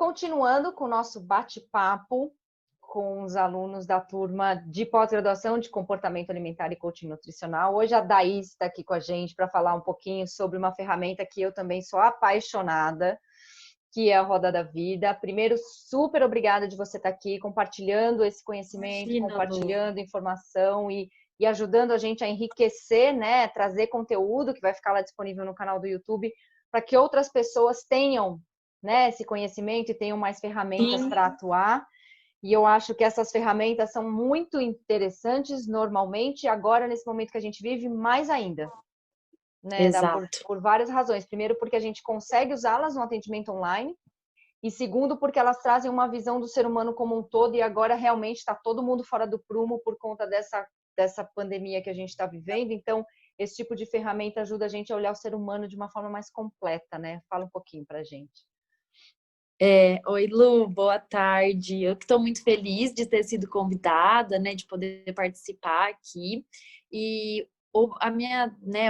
continuando com o nosso bate-papo com os alunos da turma de pós-graduação de comportamento alimentar e coaching nutricional. Hoje a Daís está aqui com a gente para falar um pouquinho sobre uma ferramenta que eu também sou apaixonada, que é a Roda da Vida. Primeiro, super obrigada de você estar aqui compartilhando esse conhecimento, Imagina, compartilhando informação e ajudando a gente a enriquecer, né? Trazer conteúdo que vai ficar lá disponível no canal do YouTube para que outras pessoas tenham, né, esse conhecimento e tenham mais ferramentas para atuar. E eu acho que essas ferramentas são muito interessantes normalmente, agora nesse momento que a gente vive, mais ainda. Né? Exato. Por várias razões. Primeiro, porque a gente consegue usá-las no atendimento online. E segundo, porque elas trazem uma visão do ser humano como um todo. E agora realmente está todo mundo fora do prumo por conta dessa pandemia que a gente está vivendo. Então, esse tipo de ferramenta ajuda a gente a olhar o ser humano de uma forma mais completa, né? Fala um pouquinho para a gente. Oi, Lu, boa tarde. Eu estou muito feliz de ter sido convidada, né, de poder participar aqui. E o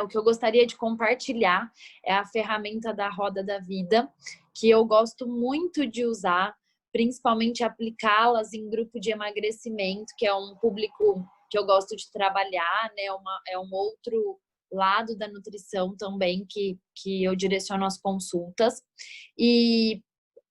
que eu gostaria de compartilhar é a ferramenta da Roda da Vida, que eu gosto muito de usar, principalmente aplicá-las em grupo de emagrecimento, que é um público que eu gosto de trabalhar, né, é um outro lado da nutrição também que eu direciono as consultas. E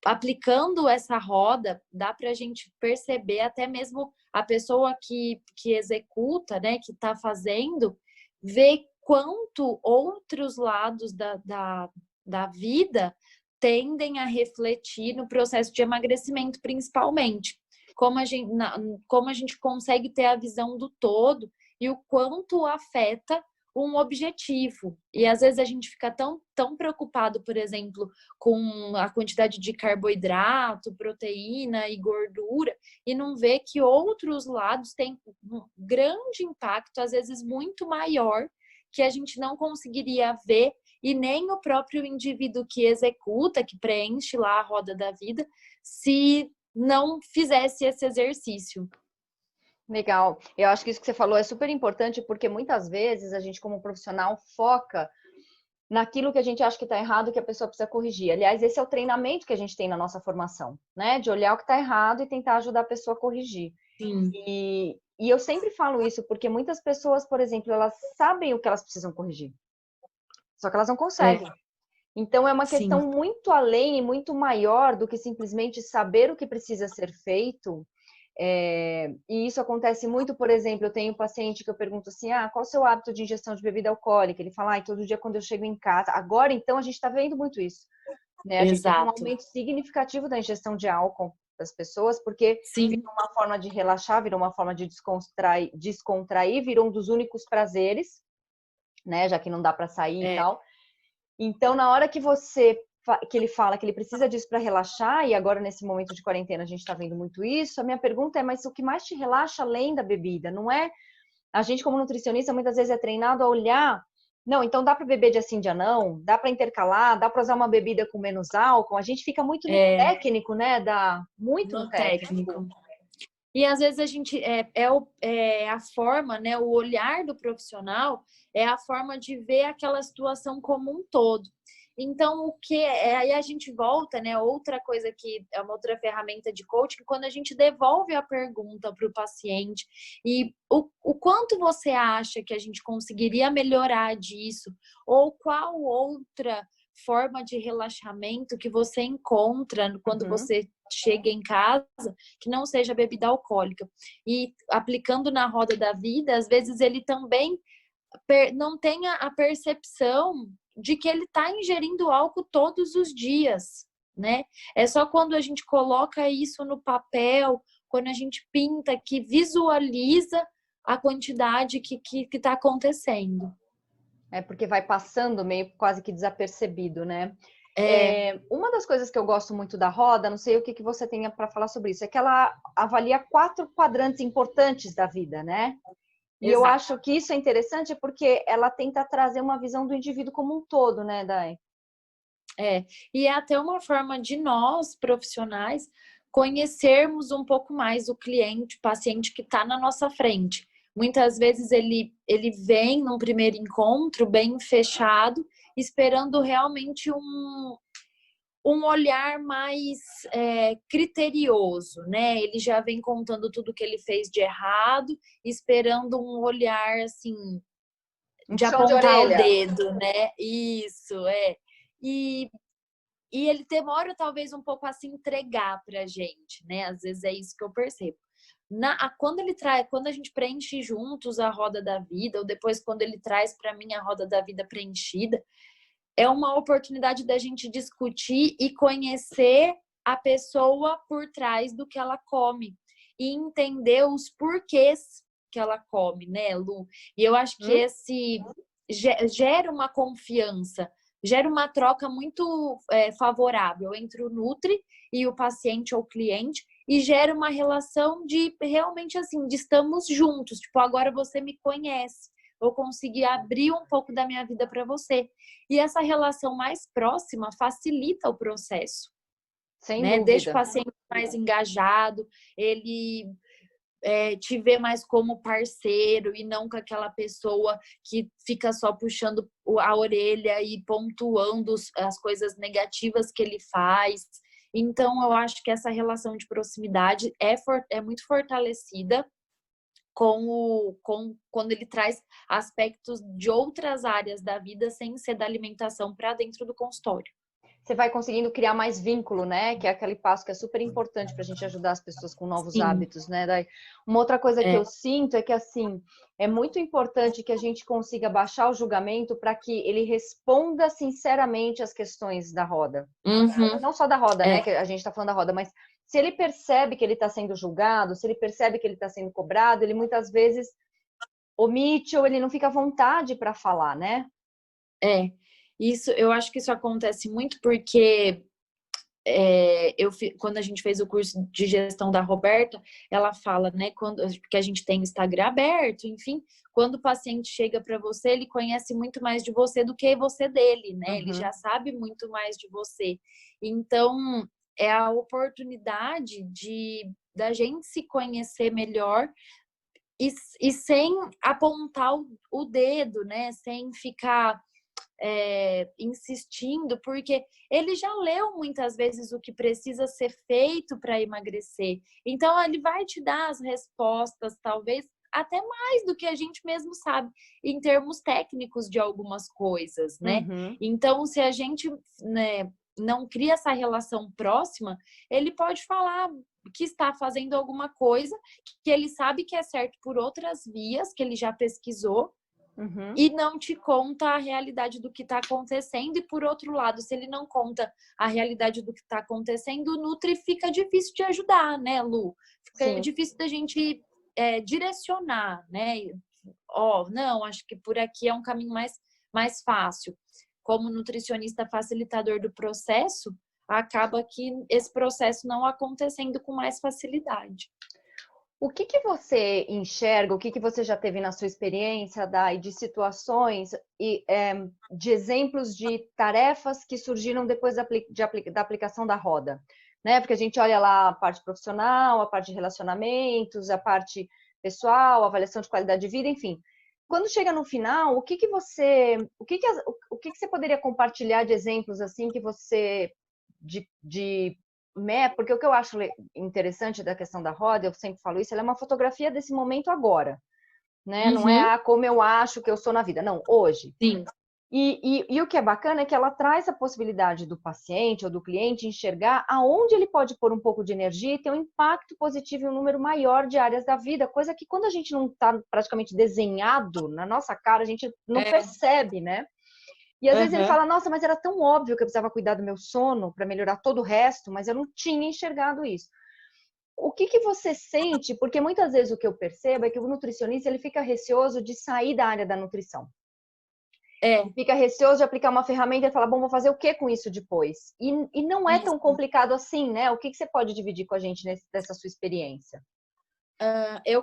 aplicando essa roda, dá para a gente perceber, até mesmo a pessoa que executa, né, que está fazendo, ver quanto outros lados da vida tendem a refletir no processo de emagrecimento, principalmente. Como a gente consegue ter a visão do todo e o quanto afeta um objetivo. E às vezes a gente fica tão preocupado, por exemplo, com a quantidade de carboidrato, proteína e gordura, e não vê que outros lados têm um grande impacto, às vezes muito maior, que a gente não conseguiria ver, e nem o próprio indivíduo que executa, que preenche lá a roda da vida, se não fizesse esse exercício. Legal. Eu acho que isso que você falou é super importante, porque muitas vezes a gente, como profissional, foca naquilo que a gente acha que está errado, que a pessoa precisa corrigir. Aliás, esse é o treinamento que a gente tem na nossa formação, né? De olhar o que está errado e tentar ajudar a pessoa a corrigir. Sim. E eu sempre falo isso, porque muitas pessoas, por exemplo, elas sabem o que elas precisam corrigir, só que elas não conseguem. Então, é uma questão Sim. muito além e muito maior do que simplesmente saber o que precisa ser feito. E isso acontece muito, por exemplo, eu tenho um paciente que eu pergunto assim, qual o seu hábito de ingestão de bebida alcoólica? Ele fala, todo dia quando eu chego em casa. Agora, então, a gente está vendo muito isso. Né? A gente tem um aumento significativo da ingestão de álcool das pessoas, porque virou uma forma de relaxar, virou uma forma de descontrair, virou um dos únicos prazeres, né? Já que não dá para sair e tal. Então, na hora que ele fala que ele precisa disso para relaxar, e agora nesse momento de quarentena a gente está vendo muito isso, a minha pergunta é, mas o que mais te relaxa além da bebida? Não é? A gente, como nutricionista, muitas vezes é treinado a olhar, não, então dá para beber dia sim, dia não, dá para intercalar, dá para usar uma bebida com menos álcool, a gente fica muito no técnico, né? Muito no técnico. E às vezes a gente é a forma, né? O olhar do profissional é a forma de ver aquela situação como um todo. Então, aí a gente volta, né? Outra coisa que é uma outra ferramenta de coaching, quando a gente devolve a pergunta para o paciente e o quanto você acha que a gente conseguiria melhorar disso, ou qual outra forma de relaxamento que você encontra quando você chega em casa, que não seja bebida alcoólica. E aplicando na roda da vida, às vezes ele também não tem a percepção de que ele está ingerindo álcool todos os dias, né? É só quando a gente coloca isso no papel, quando a gente pinta, que visualiza a quantidade que está acontecendo. Porque vai passando meio quase que desapercebido, né? Uma das coisas que eu gosto muito da roda, não sei o que você tenha para falar sobre isso, é que ela avalia 4 quadrantes importantes da vida, né? E eu acho que isso é interessante porque ela tenta trazer uma visão do indivíduo como um todo, né, Dai? E é até uma forma de nós, profissionais, conhecermos um pouco mais o cliente, o paciente que está na nossa frente. Muitas vezes ele vem num primeiro encontro bem fechado, esperando realmente um olhar mais criterioso, né? Ele já vem contando tudo que ele fez de errado, esperando um olhar, assim, Um de puxão de apontar o orelha. dedo, né? Isso, é. E, e ele demora, talvez, um pouco a se entregar pra gente, né? Às vezes é isso que eu percebo. Quando ele traz, quando a gente preenche juntos a roda da vida, ou depois quando ele traz para mim a roda da vida preenchida, é uma oportunidade da gente discutir e conhecer a pessoa por trás do que ela come e entender os porquês que ela come, né, Lu? E eu acho que esse gera uma confiança, gera uma troca muito favorável entre o Nutri e o paciente ou cliente e gera uma relação de realmente assim, de estamos juntos, tipo, agora você me conhece, eu consegui abrir um pouco da minha vida para você. E essa relação mais próxima facilita o processo, Sem né? Deixa o dúvida. paciente mais engajado, ele te vê mais como parceiro e não com aquela pessoa que fica só puxando a orelha e pontuando as coisas negativas que ele faz. Então, eu acho que essa relação de proximidade é muito fortalecida quando ele traz aspectos de outras áreas da vida sem ser da alimentação para dentro do consultório. Você vai conseguindo criar mais vínculo, né? Que é aquele passo que é super importante para a gente ajudar as pessoas com novos Sim. hábitos, né? Daí, uma outra coisa que É. eu sinto é que, assim, é muito importante que a gente consiga baixar o julgamento para que ele responda sinceramente às questões da roda. Uhum. Não só da roda, né? Que a gente está falando da roda, mas se ele percebe que ele está sendo julgado, se ele percebe que ele está sendo cobrado, ele muitas vezes omite ou ele não fica à vontade para falar, né? Isso, eu acho que isso acontece muito porque quando a gente fez o curso de gestão da Roberta, ela fala, né, porque a gente tem o Instagram aberto, enfim, quando o paciente chega para você, ele conhece muito mais de você do que você dele, né? Uhum. Ele já sabe muito mais de você. Então, é a oportunidade da gente se conhecer melhor e sem apontar o dedo, né? Sem ficar insistindo, porque ele já leu muitas vezes o que precisa ser feito para emagrecer. Então, ele vai te dar as respostas, talvez até mais do que a gente mesmo sabe, em termos técnicos de algumas coisas, né? Uhum. Então, se a gente, né, não cria essa relação próxima, ele pode falar que está fazendo alguma coisa que ele sabe que é certo por outras vias, que ele já pesquisou, e não te conta a realidade do que está acontecendo. E, por outro lado, se ele não conta a realidade do que está acontecendo, o Nutri fica difícil de ajudar, né, Lu? Fica difícil da gente direcionar, né? Não, acho que por aqui é um caminho mais fácil. Como nutricionista facilitador do processo, acaba que esse processo não acontecendo com mais facilidade. O que que você enxerga, o que que você já teve na sua experiência, Dai, de situações e de exemplos de tarefas que surgiram depois da aplicação da roda? Né? Porque a gente olha lá a parte profissional, a parte de relacionamentos, a parte pessoal, avaliação de qualidade de vida, enfim. Quando chega no final, o que que você poderia compartilhar de exemplos assim que você porque o que eu acho interessante da questão da roda, eu sempre falo isso, ela é uma fotografia desse momento agora, né? Não é como eu acho que eu sou na vida, não, hoje. Sim. E o que é bacana é que ela traz a possibilidade do paciente ou do cliente enxergar aonde ele pode pôr um pouco de energia e ter um impacto positivo em um número maior de áreas da vida, coisa que quando a gente não está praticamente desenhado na nossa cara, a gente não percebe, né? E às vezes ele fala, nossa, mas era tão óbvio que eu precisava cuidar do meu sono para melhorar todo o resto, mas eu não tinha enxergado isso. O que que você sente? Porque muitas vezes o que eu percebo é que o nutricionista ele fica receoso de sair da área da nutrição. Fica receoso de aplicar uma ferramenta e falar, bom, vou fazer o que com isso depois? E não é tão complicado assim, né? O que que você pode dividir com a gente dessa sua experiência?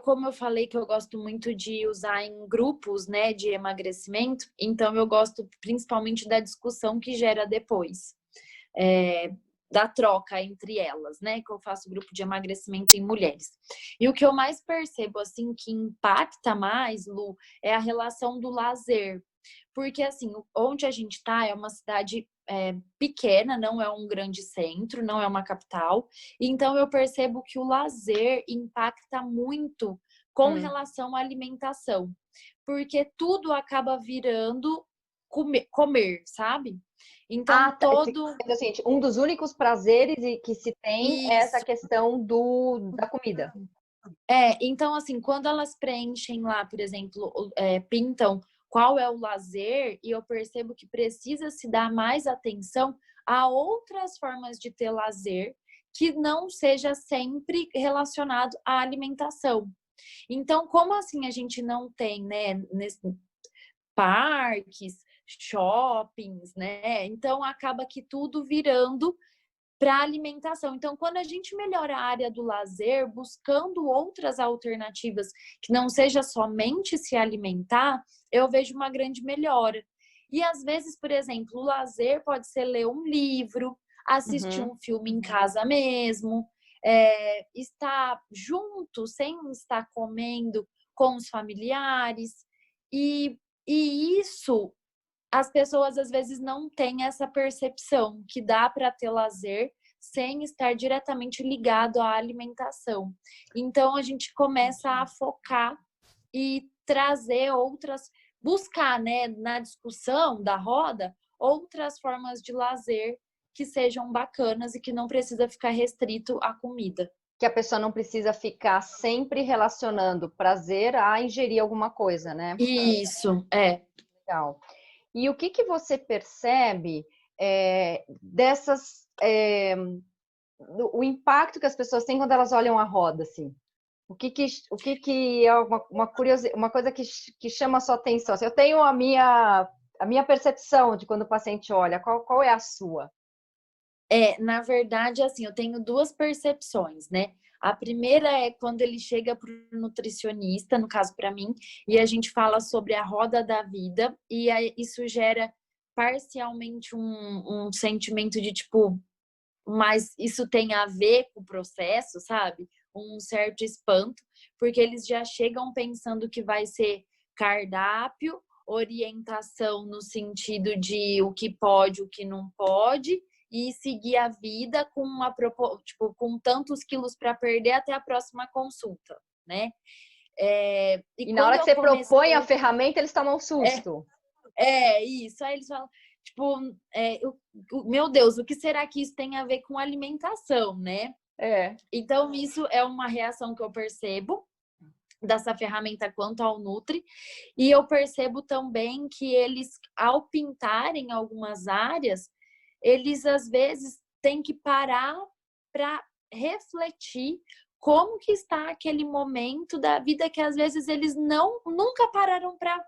Como eu falei que eu gosto muito de usar em grupos, né, de emagrecimento, então eu gosto principalmente da discussão que gera depois, da troca entre elas, né, que eu faço grupo de emagrecimento em mulheres. E o que eu mais percebo, assim, que impacta mais, Lu, é a relação do lazer. porque assim, onde a gente está é uma cidade pequena, não é um grande centro, não é uma capital. Então eu percebo que o lazer impacta muito com relação à alimentação, porque tudo acaba virando comer, sabe? Então todo Assim, um dos únicos prazeres que se tem é essa isso. questão da comida. Então assim, quando elas preenchem lá, por exemplo, pintam qual é o lazer, e eu percebo que precisa se dar mais atenção a outras formas de ter lazer que não seja sempre relacionado à alimentação. Então, como assim a gente não tem, né, parques, shoppings, né? Então acaba que tudo virando para alimentação. Então, quando a gente melhora a área do lazer, buscando outras alternativas que não seja somente se alimentar, eu vejo uma grande melhora. E às vezes, por exemplo, o lazer pode ser ler um livro, assistir um filme em casa mesmo, estar junto, sem estar comendo com os familiares. E isso as pessoas às vezes não têm essa percepção que dá para ter lazer sem estar diretamente ligado à alimentação. Então a gente começa a focar e trazer buscar, né, na discussão da roda, outras formas de lazer que sejam bacanas e que não precisa ficar restrito à comida. Que a pessoa não precisa ficar sempre relacionando prazer a ingerir alguma coisa, né? Isso, Legal. E o que você percebe o impacto que as pessoas têm quando elas olham a roda, assim? O que é uma coisa que chama a sua atenção? Assim, eu tenho a minha percepção de quando o paciente olha, qual é a sua? Na verdade, assim, eu tenho duas percepções, né? A primeira é quando ele chega para o nutricionista, no caso para mim, e a gente fala sobre a roda da vida, e aí isso gera parcialmente um sentimento de tipo, mas isso tem a ver com o processo, sabe? Um certo espanto, porque eles já chegam pensando que vai ser cardápio, orientação no sentido de o que pode, o que não pode, e seguir a vida com tipo, com tantos quilos para perder até a próxima consulta, né? E na hora que você propõe a ferramenta, eles tomam um susto. Isso. Aí eles falam, tipo, meu Deus, o que será que isso tem a ver com alimentação, né? Então, isso é uma reação que eu percebo dessa ferramenta quanto ao Nutri. E eu percebo também que eles, ao pintarem algumas áreas, eles às vezes têm que parar para refletir como que está aquele momento da vida que às vezes eles nunca pararam para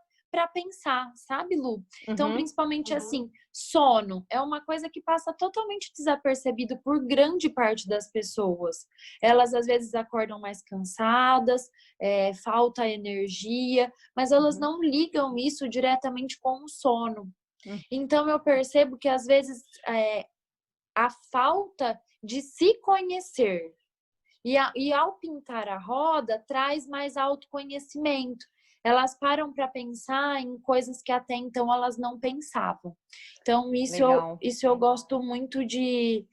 pensar, sabe, Lu? Então, principalmente assim, sono é uma coisa que passa totalmente desapercebido por grande parte das pessoas. Elas às vezes acordam mais cansadas, falta energia, mas elas não ligam isso diretamente com o sono. Então, eu percebo que às vezes a falta de se conhecer e ao pintar a roda traz mais autoconhecimento. Elas param para pensar em coisas que até então elas não pensavam. Então, isso eu gosto muito de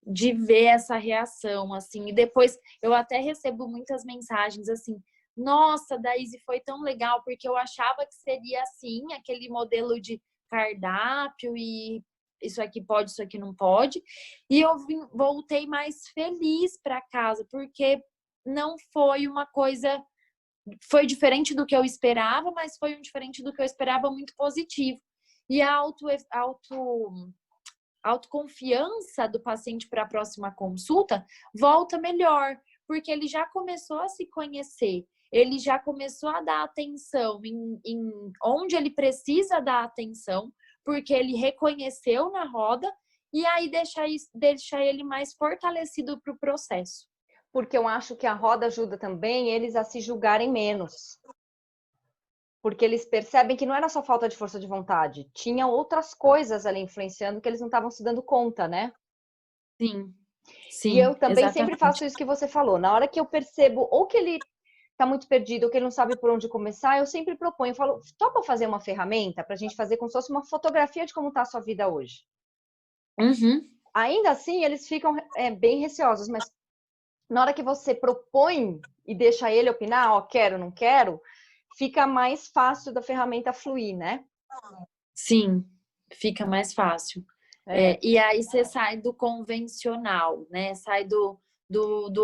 ver essa reação, assim. E depois eu até recebo muitas mensagens assim, nossa, Daíse, foi tão legal, porque eu achava que seria assim, aquele modelo de cardápio e isso aqui pode, isso aqui não pode. E eu voltei mais feliz para casa, porque não foi uma coisa... Foi diferente do que eu esperava, mas foi um diferente do que eu esperava muito positivo. E a autoconfiança do paciente para a próxima consulta volta melhor, porque ele já começou a se conhecer, ele já começou a dar atenção em onde ele precisa dar atenção, porque ele reconheceu na roda, e aí deixar ele mais fortalecido para o processo. Porque eu acho que a roda ajuda também eles a se julgarem menos. Porque eles percebem que não era só falta de força de vontade, tinha outras coisas ali influenciando que eles não estavam se dando conta, né? Sim, E eu também exatamente. sempre faço isso que você falou. Na hora que eu percebo ou que ele está muito perdido ou que ele não sabe por onde começar, eu sempre proponho, eu falo, topa fazer uma ferramenta para a gente fazer como se fosse uma fotografia de como está a sua vida hoje. Uhum. Ainda assim, eles ficam bem receosos, mas na hora que você propõe e deixa ele opinar, ó, quero, não quero, fica mais fácil da ferramenta fluir, né? Sim, fica mais fácil. E aí você sai do convencional, né? Sai do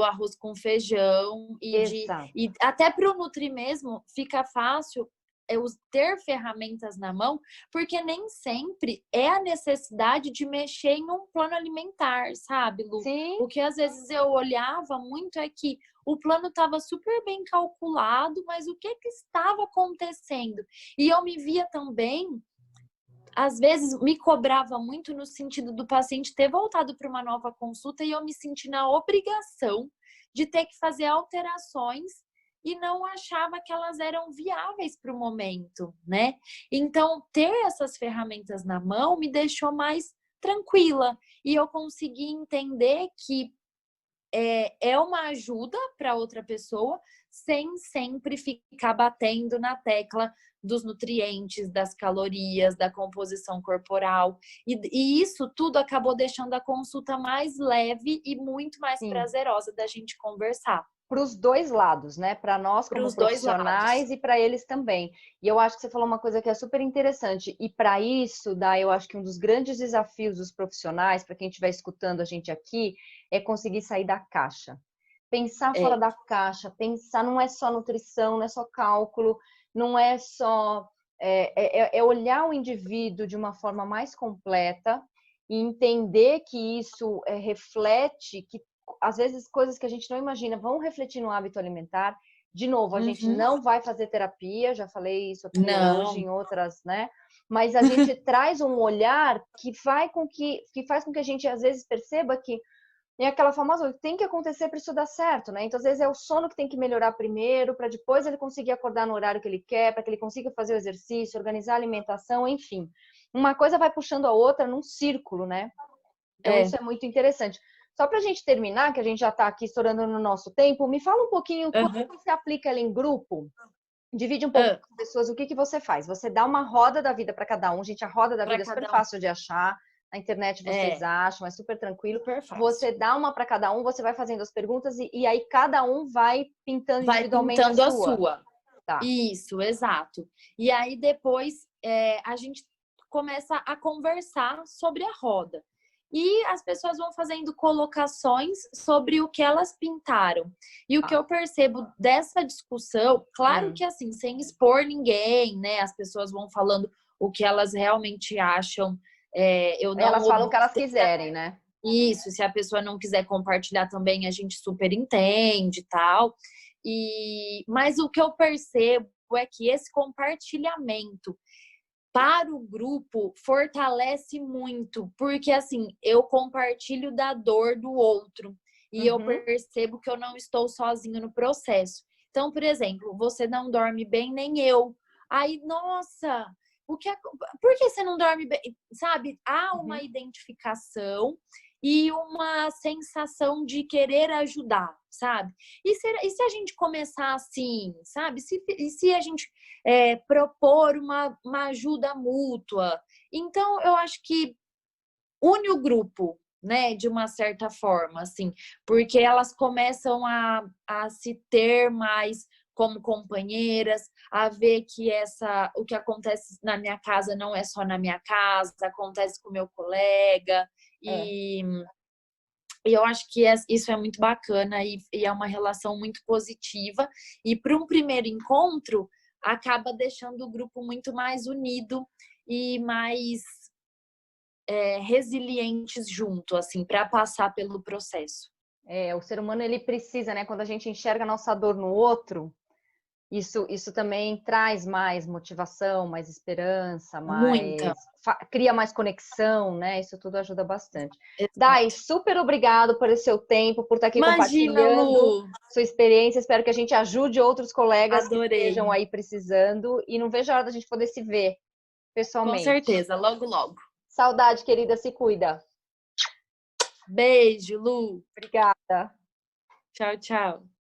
arroz com feijão Exato. e até para o Nutri mesmo fica fácil ter ferramentas na mão, porque nem sempre é a necessidade de mexer em um plano alimentar, sabe, Lu? Sim. O que às vezes eu olhava muito é que o plano estava super bem calculado, mas o que estava acontecendo? E eu me via também, às vezes me cobrava muito no sentido do paciente ter voltado para uma nova consulta e eu me senti na obrigação de ter que fazer alterações e não achava que elas eram viáveis para o momento, né? Então, ter essas ferramentas na mão me deixou mais tranquila e eu consegui entender que é uma ajuda para outra pessoa sem sempre ficar batendo na tecla dos nutrientes, das calorias, da composição corporal. E isso tudo acabou deixando a consulta mais leve e muito mais prazerosa da gente conversar. Para os dois lados, né? Para nós como profissionais e para eles também. E eu acho que você falou uma coisa que é super interessante. E para isso, eu acho que um dos grandes desafios dos profissionais, para quem estiver escutando a gente aqui, é conseguir sair da caixa. Pensar fora da caixa, pensar não é só nutrição, não é só cálculo, não é só... É olhar o indivíduo de uma forma mais completa e entender que isso reflete, que às vezes coisas que a gente não imagina vão refletir no hábito alimentar. De novo, a gente não vai fazer terapia, já falei isso aqui hoje em outras, né? Mas a gente traz um olhar que faz com que a gente às vezes perceba que é aquela famosa, tem que acontecer para isso dar certo, né? Então, às vezes é o sono que tem que melhorar primeiro, para depois ele conseguir acordar no horário que ele quer, para que ele consiga fazer o exercício, organizar a alimentação, enfim. Uma coisa vai puxando a outra num círculo, né? Então, isso é muito interessante. Só para a gente terminar, que a gente já está aqui estourando no nosso tempo, me fala um pouquinho quando você aplica ela em grupo, divide um pouco com as pessoas, o que você faz? Você dá uma roda da vida para cada um, gente, a roda da vida é super fácil de achar, na internet vocês acham, é super tranquilo. Você dá uma para cada um, você vai fazendo as perguntas e aí cada um vai pintando individualmente a sua. Tá. Isso, exato. E aí depois a gente começa a conversar sobre a roda. E as pessoas vão fazendo colocações sobre o que elas pintaram. E o que eu percebo dessa discussão, claro que assim, sem expor ninguém, né? As pessoas vão falando o que elas realmente acham. Elas falam o que elas quiserem, né? Isso, se a pessoa não quiser compartilhar também, a gente super entende e tal. Mas o que eu percebo é que esse compartilhamento para o grupo fortalece muito, porque assim, eu compartilho da dor do outro e eu percebo que eu não estou sozinho no processo. Então, por exemplo, você não dorme bem, nem eu. Aí, nossa, por que você não dorme bem? Sabe, há uma identificação e uma sensação de querer ajudar, sabe? E se a gente começar assim, sabe? E se a gente propor uma ajuda mútua? Então, eu acho que une o grupo, né? De uma certa forma, assim, porque elas começam a se ter mais como companheiras, a ver que o que acontece na minha casa não é só na minha casa, acontece com o meu colega, e eu acho que isso é muito bacana e é uma relação muito positiva. E para um primeiro encontro, acaba deixando o grupo muito mais unido e mais resilientes junto, assim, para passar pelo processo. O ser humano, ele precisa, né? Quando a gente enxerga a nossa dor no outro, isso também traz mais motivação, mais esperança, cria mais conexão, né? Isso tudo ajuda bastante. Exato. Dai, super obrigado por esse seu tempo, por estar aqui compartilhando Lu. sua experiência. Espero que a gente ajude outros colegas Adorei. que estejam aí precisando. E não vejo a hora da gente poder se ver pessoalmente. Com certeza, logo, logo. Saudade, querida, se cuida. Beijo, Lu. Obrigada. Tchau, tchau.